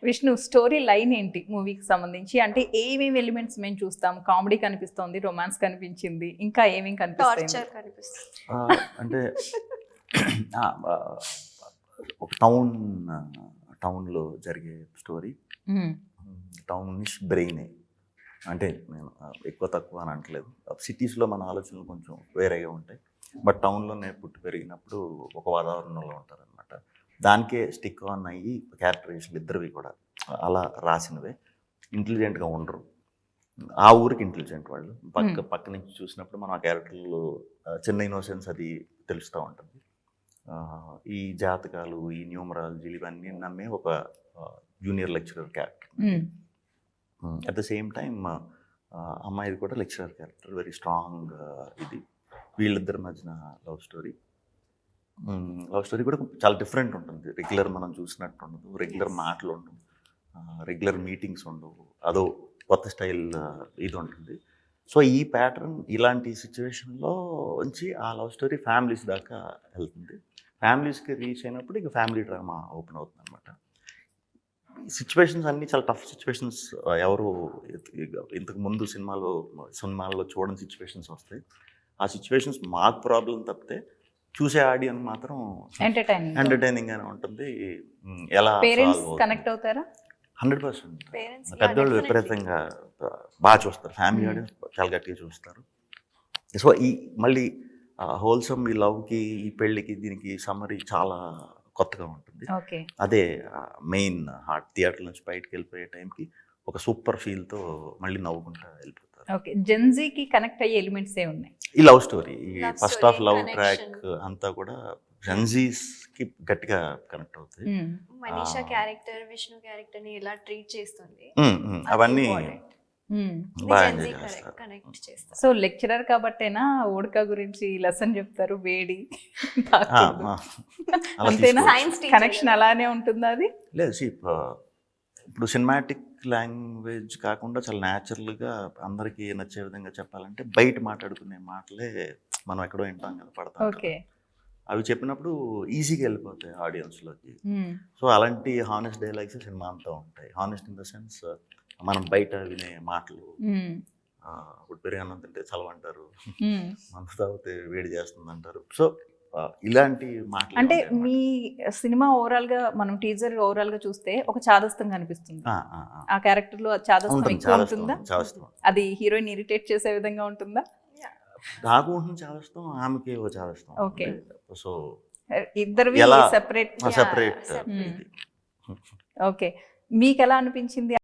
Vishnu, story line ఏంటి మూవీకి సంబంధించి? అంటే ఏమేమి ఎలిమెంట్స్ మేము చూస్తాం? కామెడీ కనిపిస్తోంది, రొమాన్స్ కనిపించింది, ఇంకా ఏమేమి కనిపిస్తాయి? టార్చర్ కనిపిస్తుంది. అంటే ఒక టౌన్లో జరిగే స్టోరీ. టౌనిష్ బ్రెయిన్ అంటే నేను ఎక్కువ తక్కువ అని అనట్లేదు. సిటీస్లో మన ఆలోచనలు కొంచెం వేరేగా ఉంటాయి, బట్ టౌన్లోనే పుట్టి పెరిగినప్పుడు ఒక వాతావరణంలో ఉంటారనమాట. దానికే స్టిక్ ఆన్ అయ్యి క్యారెక్టరైజేషన్ ఇద్దరివి కూడా అలా రాసినవే. ఇంటెలిజెంట్గా ఉండరు, ఆ ఊరికి ఇంటెలిజెంట్ వాళ్ళు. పక్క నుంచి చూసినప్పుడు మనం ఆ క్యారెక్టర్లు చిన్న ఇన్నోసెన్స్ అది తెలుస్తూ ఉంటుంది. ఈ జాతకాలు, ఈ న్యూమరాలజీలు ఇవన్నీ నమ్మే ఒక junior lecturer character. At the same time అమ్మాయిది కూడా లెక్చరర్ క్యారెక్టర్, వెరీ స్ట్రాంగ్. ఇది వీళ్ళిద్దరి మధ్యన లవ్ స్టోరీ కూడా చాలా డిఫరెంట్ ఉంటుంది. రెగ్యులర్ మనం చూసినట్టు ఉండదు, రెగ్యులర్ మాటలు ఉండవు, రెగ్యులర్ మీటింగ్స్ ఉండవు, అదో కొత్త స్టైల్ ఇది ఉంటుంది. సో ఈ ప్యాటర్న్ ఇలాంటి సిచ్యువేషన్లో నుంచి ఆ లవ్ స్టోరీ ఫ్యామిలీస్ దాకా వెళ్తుంది. ఫ్యామిలీస్కి రీచ్ అయినప్పుడు ఇక ఫ్యామిలీ డ్రామా ఓపెన్ అవుతుంది అనమాట. సిచ్యువేషన్స్ అన్నీ చాలా టఫ్ సిచ్యువేషన్స్. ఎవరు ఇంతకు ముందు సినిమాల్లో చూడని సిచ్యువేషన్స్ వస్తాయి. ఆ సిచ్యువేషన్స్ మాకు ప్రాబ్లం తప్పితే చూసే ఆడియన్స్ మాత్రం ఎంటర్టైనింగ్గానే ఉంటుంది. ఎలా కనెక్ట్ అవుతారా? 100%. పెద్దవాళ్ళు విపరీతంగా బాగా చూస్తారు, ఫ్యామిలీ ఆడియన్స్ చాలా గట్టిగా చూస్తారు. సో ఈ మళ్ళీ హోల్సమ్ ఈ లవ్కి, ఈ పెళ్ళికి, దీనికి సమ్మరీ చాలా కొత్తగా ఉంటుంది. అదే మెయిన్ హార్ట్. థియేటర్ నుంచి బయటకు వెళ్ళిపోయే టైంకి ఒక సూపర్ ఫీల్తో మళ్ళీ నవ్వుకుంటా వెళ్ళిపోతారు. ఓకే, జెన్జీకి కనెక్ట్ అయ్యే ఎలిమెంట్స్ ఏ ఉన్నాయి ఈ లవ్ స్టోరీ. ఈ ఫస్ట్ హాఫ్ లవ్ ట్రాక్ అంతా కూడా జెన్జీస్కి గట్టిగా కనెక్ట్ అవుతాయి. మనీషా క్యారెక్టర్, విష్ణు క్యారెక్టర్ ని ఎలా ట్రీట్ చేస్తుంది అవన్నీ బాగా ఎంజాయ్ చేస్తారు. సో లెక్చరర్ కాబట్టేనా ఉడక గురించి లెసన్ చెప్తారు, వేడి అంతేనా? కనెక్షన్ అలానే ఉంటుందా? అది లేదు, ఇప్పుడు సినిమాటిక్ లాంగ్వేజ్ కాకుండా చాలా న్యాచురల్గా అందరికీ నచ్చే విధంగా చెప్పాలంటే బయట మాట్లాడుకునే మాటలే మనం ఎక్కడో వింటాం కదా, పడతాం. అవి చెప్పినప్పుడు ఈజీగా వెళ్ళిపోతాయి ఆడియన్స్లోకి. సో అలాంటి హానెస్ట్ డైలాగ్స్ సినిమా అంతా ఉంటాయి. హానెస్ట్ ఇన్ ద సెన్స్ మనం బయట వినే మాటలు. ఇప్పుడు పెరిగాను తింటే చలవంటారు, మనసు తాగితే వేడి చేస్తుంది అంటారు. సో ఇలాంటి మాటలు. అంటే మీ సినిమా ఓవరాల్ గా మనం టీజర్ ఓవరాల్ గా చూస్తే ఒక చాదస్తంగా అనిపిస్తుంది. ఆ క్యారెక్టర్ లో చాదస్తం ఎక్కువ ఉంటుందా? అది హీరోయిన్ ఇరిటేట్ చేసే విధంగా ఉంటుందా? నాకు ఉంటుంది చాదస్తం, ఆమెకి ఓ చాదస్తం. ఓకే, సో ఇద్దరివి సెపరేట్. సెపరేట్. ఓకే, మీకు ఎలా అనిపించింది?